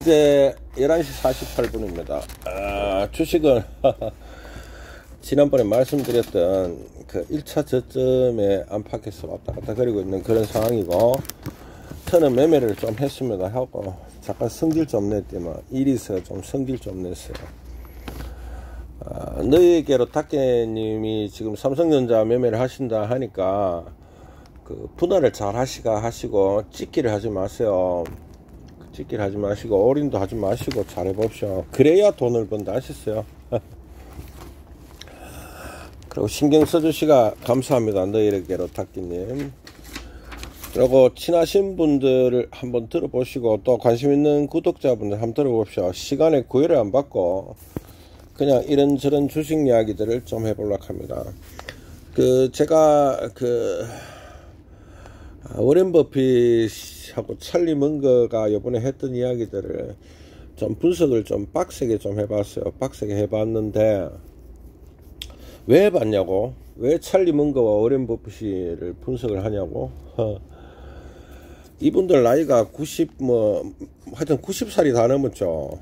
현재 11시 48분입니다. 주식은 지난번에 말씀드렸던 그 1차 저점에 안팎에서 왔다 갔다 거리고 있는 그런 상황이고, 저는 매매를 좀 했습니다. 하고 잠깐 성질 좀 냈더만 일이서 좀 성질 좀 냈어요. 너희에게로 탁계님이 지금 삼성전자 매매를 하신다 하니까 그 분할을 잘 하시고 찍기를 하지 마세요. 찍기를 하지 마시고 올인도 하지 마시고 잘 해봅시오. 그래야 돈을 번다 하셨어요. 그리고 신경 써주시가 감사합니다. 너희에게로 탁기님. 그리고 친하신 분들을 한번 들어보시고 또 관심 있는 구독자분들 한번 들어봅시오. 시간에 구애를 안 받고 그냥 이런저런 주식 이야기들을 좀 해보려고 합니다. 제가 워렌 버핏하고 찰리 먼거가 요번에 했던 이야기들을 좀 분석을 좀 빡세게 좀 해봤어요. 빡세게 해봤는데, 왜 해봤냐고? 왜 찰리 먼거와 워렌 버핏을 분석을 하냐고? 이분들 나이가 하여튼 90살이 다 넘었죠.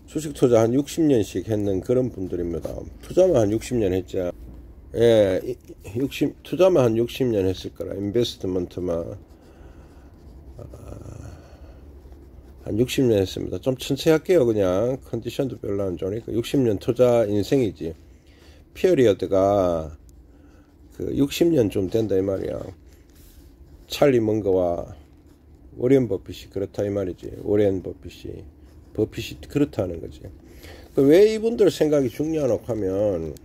주식 투자 한 60년씩 했는 그런 분들입니다. 투자만 한 60년 했죠. 예, 투자만 한 60년 했을 거라. 인베스트먼트만 한 60년 했습니다. 좀 천천히 할게요. 그냥 컨디션도 별로 안 좋으니까. 60년 투자 인생이지. 피어리어드가 60년 좀 된다 이 말이야. 찰리 먼거와 워렌 버핏이 그렇다 이 말이지. 워렌 버핏이 그렇다는 거지. 왜 이분들 생각이 중요하냐고 하면,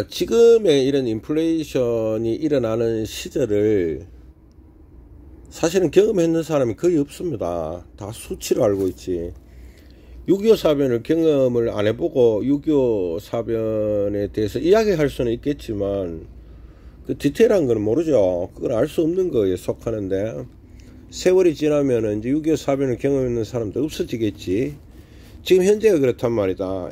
지금의 이런 인플레이션이 일어나는 시절을 사실은 경험했는 사람이 거의 없습니다. 다 수치로 알고 있지. 6.25 사변을 경험을 안 해보고 6.25 사변에 대해서 이야기할 수는 있겠지만 그 디테일한 건 모르죠. 그걸 알 수 없는 거에 속하는데, 세월이 지나면 이제 6.25 사변을 경험했는 사람도 없어지겠지. 지금 현재가 그렇단 말이다.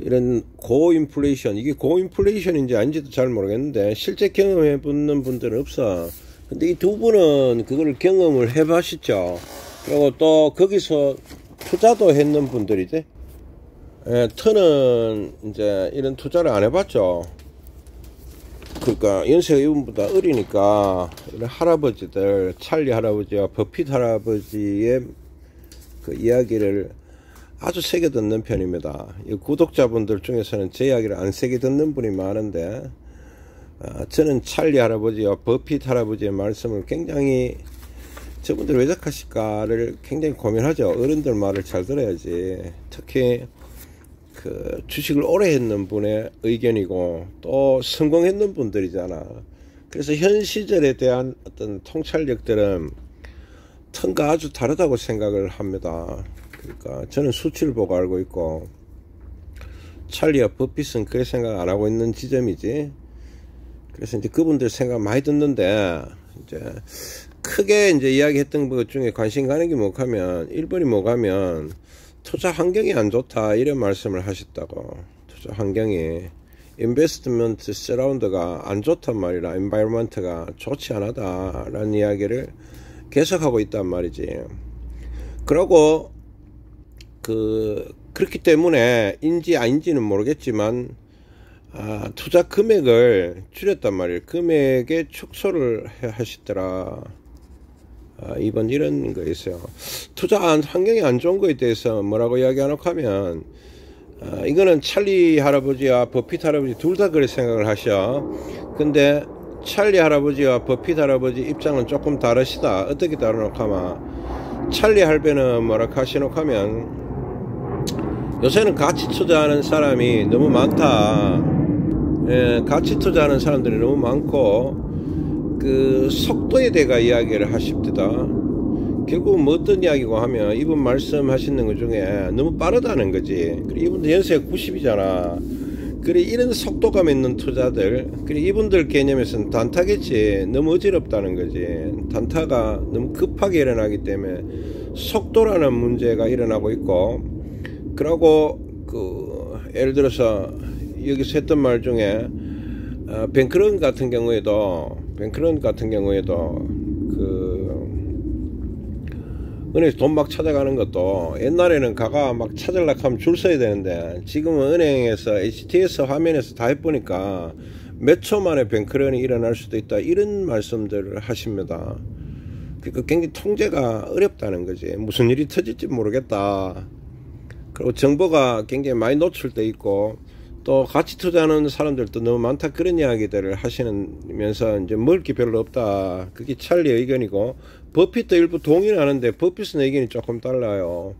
이런 고인플레이션, 이게 고인플레이션인지 아닌지도 잘 모르겠는데 실제 경험해 보는 분들은 없어. 근데 이 두 분은 그걸 경험을 해 보셨죠. 그리고 또 거기서 투자도 했는 분들이지. 예, 터는 이제 이런 투자를 안 해봤죠. 그러니까 연세가 이분보다 어리니까 이런 할아버지들, 찰리 할아버지와 버핏 할아버지의 그 이야기를 아주 세게 듣는 편입니다. 이 구독자분들 중에서는 제 이야기를 안 세게 듣는 분이 많은데, 저는 찰리 할아버지와 버핏 할아버지의 말씀을 굉장히, 저분들 왜 저하실까를 굉장히 고민하죠. 어른들 말을 잘 들어야지. 특히 주식을 오래 했는 분의 의견이고 또 성공했는 분들이잖아. 그래서 현 시절에 대한 어떤 통찰력들은 턴과 아주 다르다고 생각을 합니다. 그러니까 저는 수치를 보고 알고 있고, 찰리와 버핏은 그래 생각 안 하고 있는 지점이지. 그래서 이제 그분들 생각 많이 듣는데, 이제 크게 이제 이야기했던 것 중에 관심 가는 게 뭐냐면, 1번이 뭐냐면 투자 환경이 안 좋다 이런 말씀을 하셨다고. 투자 환경이, 인베스트먼트 서라운드가 안 좋단 말이라, 엔바이러먼트가 좋지 않다 라는 이야기를 계속하고 있단 말이지. 그러고 그렇기 때문에 인지 아닌지는 모르겠지만 투자 금액을 줄였단 말이에요. 금액에 축소를 하시더라. 이번 이런 거 있어요. 투자 환경이 안 좋은 거에 대해서 뭐라고 이야기하노 하면, 이거는 찰리 할아버지와 버핏 할아버지 둘 다 그렇게 생각을 하셔. 근데 찰리 할아버지와 버핏 할아버지 입장은 조금 다르시다. 어떻게 다르노 하면, 찰리 할배는 뭐라 하시노 하면, 요새는 가치 투자하는 사람이 너무 많다. 예, 가치 투자하는 사람들이 너무 많고, 속도에 대해 이야기를 하십니다. 결국은 뭐 어떤 이야기고 하면, 이분 말씀하시는 것 중에 너무 빠르다는 거지. 그리고 이분들 연세가 90이잖아. 그래, 이런 속도감 있는 투자들, 그래, 이분들 개념에서는 단타겠지. 너무 어지럽다는 거지. 단타가 너무 급하게 일어나기 때문에 속도라는 문제가 일어나고 있고, 그러고 예를 들어서 여기서 했던 말 중에 뱅크런 같은 경우에도 은행에서 돈 막 찾아가는 것도 옛날에는 가가 막 찾으려고 하면 줄 서야 되는데 지금은 은행에서 HTS 화면에서 다 해보니까 몇 초 만에 뱅크런이 일어날 수도 있다, 이런 말씀들을 하십니다. 그러니까 굉장히 통제가 어렵다는 거지. 무슨 일이 터질지 모르겠다. 그리고 정보가 굉장히 많이 노출돼 있고 또 같이 투자하는 사람들도 너무 많다, 그런 이야기들을 하시면서 이제 먹을 게 별로 없다. 그게 찰리 의견이고 버핏도 일부 동의를 하는데 버핏은 의견이 조금 달라요.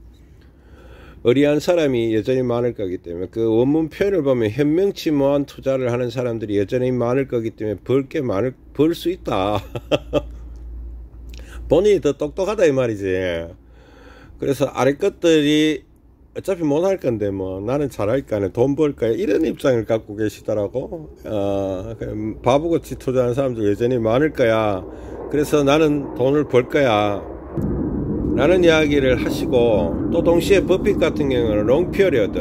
의리한 사람이 여전히 많을 거기 때문에, 그 원문 표현을 보면 현명치무한 투자를 하는 사람들이 여전히 많을 거기 때문에 벌 수 있다. 본인이 더 똑똑하다 이 말이지. 그래서 아래 것들이 어차피 못할 건데 뭐 나는 잘할까, 돈 벌까, 이런 입장을 갖고 계시더라고. 바보같이 투자하는 사람들 여전히 많을 거야. 그래서 나는 돈을 벌 거야 라는 이야기를 하시고, 또 동시에 버핏 같은 경우는 롱피어리어드,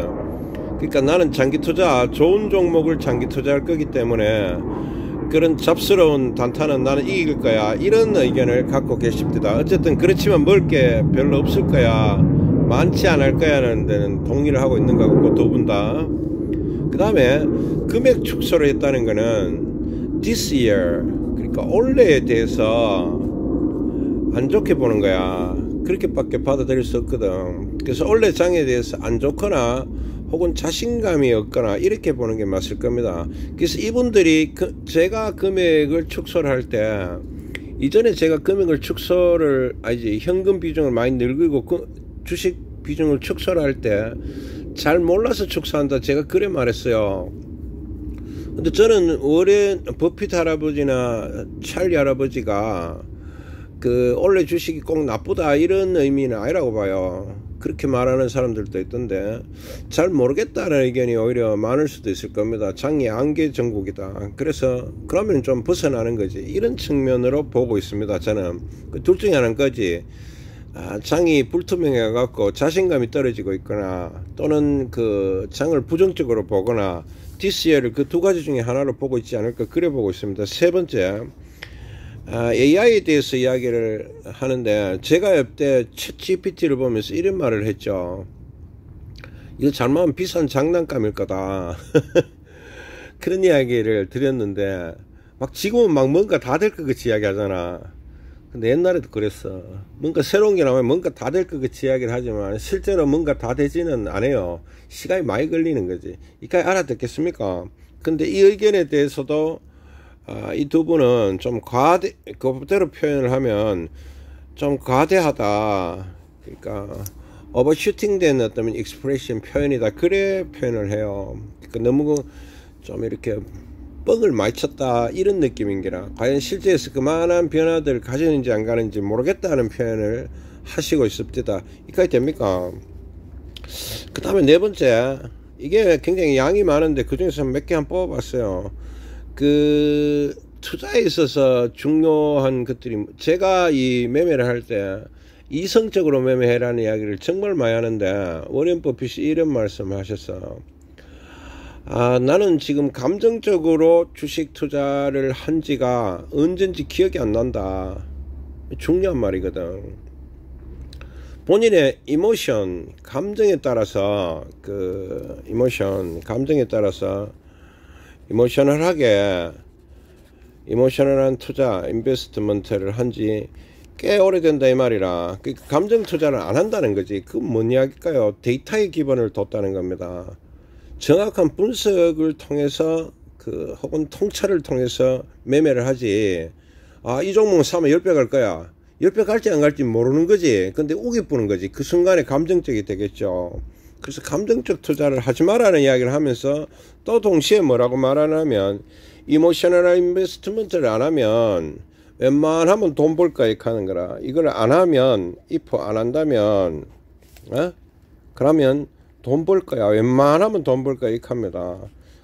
그러니까 나는 장기 투자, 좋은 종목을 장기 투자할 거기 때문에 그런 잡스러운 단타는 나는 이길 거야, 이런 의견을 갖고 계십니다. 어쨌든 그렇지만 먹을 게 별로 없을 거야, 많지 않을 거야는 데는 동의를 하고 있는 것 같고, 두 분 다. 그 다음에 금액 축소를 했다는 거는 this year, 그러니까 올해에 대해서 안 좋게 보는 거야. 그렇게밖에 받아들일 수 없거든. 그래서 올해 장에 대해서 안 좋거나 혹은 자신감이 없거나 이렇게 보는 게 맞을 겁니다. 그래서 이분들이 제가 금액을 축소를 할 때, 이전에 제가 금액을 축소를 현금 비중을 많이 늘리고 주식 비중을 축소를 할 때 잘 몰라서 축소한다, 제가 그래 말했어요. 근데 저는 워렌 버핏 할아버지나 찰리 할아버지가 올해 주식이 꼭 나쁘다 이런 의미는 아니라고 봐요. 그렇게 말하는 사람들도 있던데 잘 모르겠다는 의견이 오히려 많을 수도 있을 겁니다. 장이 안개 전국이다. 그래서 그러면 좀 벗어나는 거지, 이런 측면으로 보고 있습니다. 저는 둘 중에 하나는 거지. 장이 불투명해 갖고 자신감이 떨어지고 있거나, 또는 장을 부정적으로 보거나, DCL을 그 두 가지 중에 하나로 보고 있지 않을까, 그래 보고 있습니다. 세 번째, AI에 대해서 이야기를 하는데, 제가 옆에 챗GPT를 보면서 이런 말을 했죠. 이거 잘못하면 비싼 장난감일 거다. 그런 이야기를 드렸는데, 지금은 뭔가 다 될 것 같이 이야기하잖아. 근데 옛날에도 그랬어. 뭔가 새로운 게 나오면 뭔가 다 될 것 같이 이야기를 하지만 실제로 뭔가 다 되지는 않아요. 시간이 많이 걸리는 거지. 이까지 알아듣겠습니까? 근데 이 의견에 대해서도 이 두 분은 좀 그대로 표현을 하면 좀 과대하다, 그러니까 오버슈팅된 어떤 익스프레션 표현이다, 그래 표현을 해요. 그러니까 너무 좀 이렇게 뻥을 많이 쳤다, 이런 느낌인 게라, 과연 실제에서 그만한 변화들을 가지는지 안 가는지 모르겠다는 표현을 하시고 있습니다. 이까지 됩니까? 그 다음에 네 번째, 이게 굉장히 양이 많은데 그 중에서 몇 개 한번 뽑아봤어요. 투자에 있어서 중요한 것들이, 제가 이 매매를 할 때 이성적으로 매매해라는 이야기를 정말 많이 하는데, 워렌 버핏이 이런 말씀을 하셨어. 나는 지금 감정적으로 주식 투자를 한 지가 언젠지 기억이 안 난다. 중요한 말이거든. 본인의 이모션, 감정에 따라서 이모셔널한 투자, 인베스트먼트를 한 지 꽤 오래된다 이 말이라. 감정 투자를 안 한다는 거지. 그건 뭔 이야기일까요? 데이터의 기반을 뒀다는 겁니다. 정확한 분석을 통해서 혹은 통찰을 통해서 매매를 하지, 이 종목은 사면 10배 갈 거야, 10배 갈지 안 갈지 모르는 거지. 근데 우기 부는 거지. 그 순간에 감정적이 되겠죠. 그래서 감정적 투자를 하지 말라는 이야기를 하면서 또 동시에 뭐라고 말하냐면, 이모셔널 인베스트먼트를 안 하면 웬만하면 돈 벌까 이렇게 하는 거라. 이걸 안 하면, 안 한다면 그러면 돈 벌 거야, 웬만하면 돈 벌 거야 이렇게 합니다.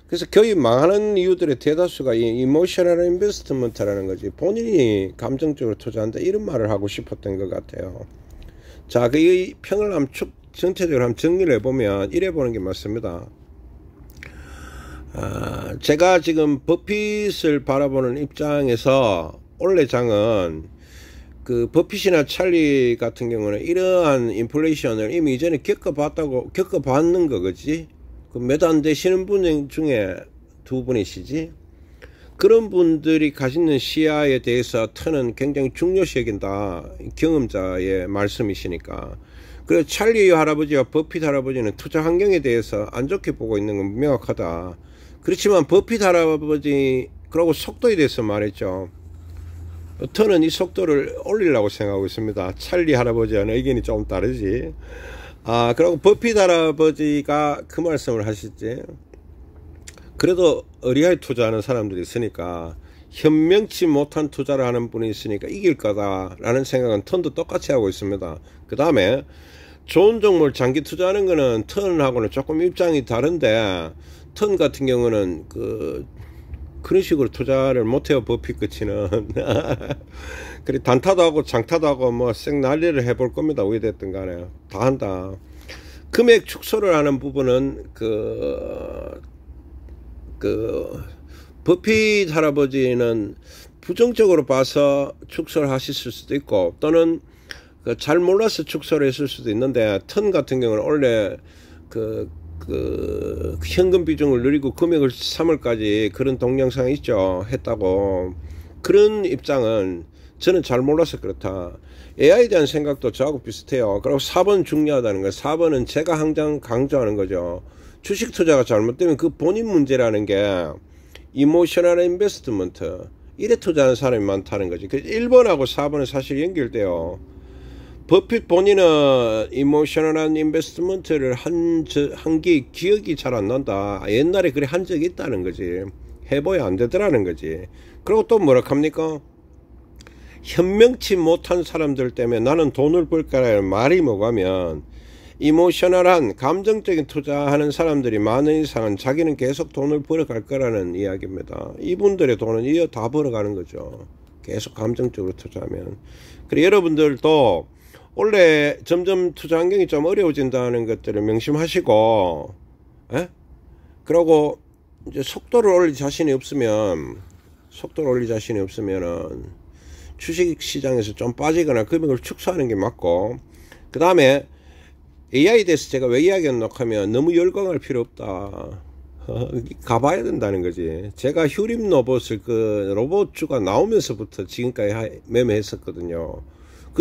그래서 거의 망하는 이유들의 대다수가 이 이모셔널 인베스트먼트라는 거지. 본인이 감정적으로 투자한다, 이런 말을 하고 싶었던 것 같아요. 자, 이 평을 전체적으로 한번 정리를 해보면 이래 보는 게 맞습니다. 제가 지금 버핏을 바라보는 입장에서 올해 장은 그 버핏이나 찰리 같은 경우는 이러한 인플레이션을 이미 이전에 겪어봤는 거겠지. 그 몇 안 되시는 분 중에 두 분이시지. 그런 분들이 가지는 시야에 대해서 턴은 굉장히 중요시 여긴다. 경험자의 말씀이시니까. 그리고 찰리 할아버지와 버핏 할아버지는 투자 환경에 대해서 안 좋게 보고 있는 건 명확하다. 그렇지만 버핏 할아버지 그리고 속도에 대해서 말했죠. 저는 이 속도를 올리려고 생각하고 있습니다. 찰리 할아버지와는 의견이 좀 다르지. 그리고 버핏 할아버지가 그 말씀을 하시지. 그래도 의리하게 투자하는 사람들이 있으니까, 현명치 못한 투자를 하는 분이 있으니까 이길 거다라는 생각은 턴도 똑같이 하고 있습니다. 그 다음에 좋은 종목을 장기 투자하는 거는 턴하고는 조금 입장이 다른데, 턴 같은 경우는 그런 식으로 투자를 못해요. 버핏 끝이는. 그래 단타도 하고 장타도 하고 뭐 쌩 난리를 해볼 겁니다. 왜 됐든 간에 다 한다. 금액 축소를 하는 부분은 버핏 할아버지는 부정적으로 봐서 축소를 하셨을 수도 있고, 또는 잘 몰라서 축소를 했을 수도 있는데, 턴 같은 경우는 원래 현금 비중을 늘리고 금액을 3월까지 그런 동영상이 있죠. 했다고. 그런 입장은 저는 잘 몰라서 그렇다. AI에 대한 생각도 저하고 비슷해요. 그리고 4번 중요하다는 거예요. 4번은 제가 항상 강조하는 거죠. 주식 투자가 잘못되면 그 본인 문제라는 게 이모셔널 인베스트먼트, 이래 투자하는 사람이 많다는 거지. 1번하고 4번은 사실 연결돼요. 버핏 본인은 이모셔널한 인베스트먼트를 한 게 기억이 잘 안 난다. 옛날에 그래 한 적이 있다는 거지. 해봐야 안 되더라는 거지. 그리고 또 뭐라 합니까? 현명치 못한 사람들 때문에 나는 돈을 벌 거라는 말이 뭐가면, 이모셔널한 감정적인 투자하는 사람들이 많은 이상은 자기는 계속 돈을 벌어갈 거라는 이야기입니다. 이분들의 돈은 이어 다 벌어가는 거죠. 계속 감정적으로 투자하면. 그리고 여러분들도 원래 점점 투자 환경이 좀 어려워진다는 것들을 명심하시고, 그러고 이제 속도를 올릴 자신이 없으면은 주식 시장에서 좀 빠지거나 금액을 축소하는 게 맞고, 그 다음에 AI에 대해서 제가 왜 이야기했나 하면 너무 열광할 필요 없다. 가봐야 된다는 거지. 제가 휴림 로봇을 로봇주가 나오면서부터 지금까지 매매했었거든요.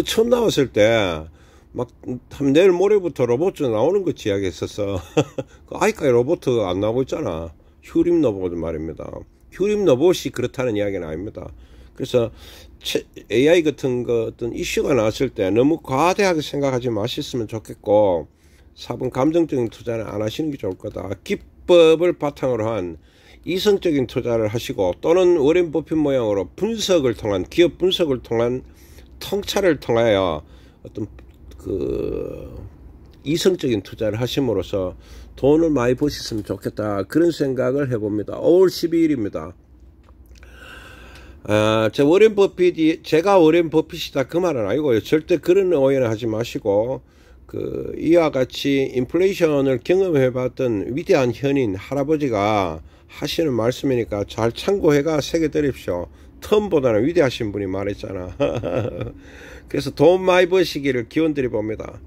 처음 나왔을 때 막 내일 모레부터 로봇주 나오는 거 이야기했었어. 아직까지 로봇 안 나오고 있잖아. 휴림 로봇 말입니다. 휴림 로봇이 그렇다는 이야기는 아닙니다. 그래서 AI 같은 어떤 이슈가 나왔을 때 너무 과대하게 생각하지 마셨으면 좋겠고, 4번 감정적인 투자는 안 하시는 게 좋을 거다. 기법을 바탕으로 한 이성적인 투자를 하시고, 또는 워렌 버핏 모양으로 분석을 통한, 기업 분석을 통한 통찰을 통하여 어떤 이성적인 투자를 하심으로써 돈을 많이 버셨으면 좋겠다. 그런 생각을 해봅니다. 5월 12일입니다. 제가 워렌 버핏이다 그 말은 아니고요. 절대 그런 오해는 하지 마시고, 이와 같이 인플레이션을 경험해봤던 위대한 현인 할아버지가 하시는 말씀이니까 잘 참고해가 새겨드립시오. 턴보다는 위대하신 분이 말했잖아. 그래서 돈 많이 버시기를 기원드려 봅니다.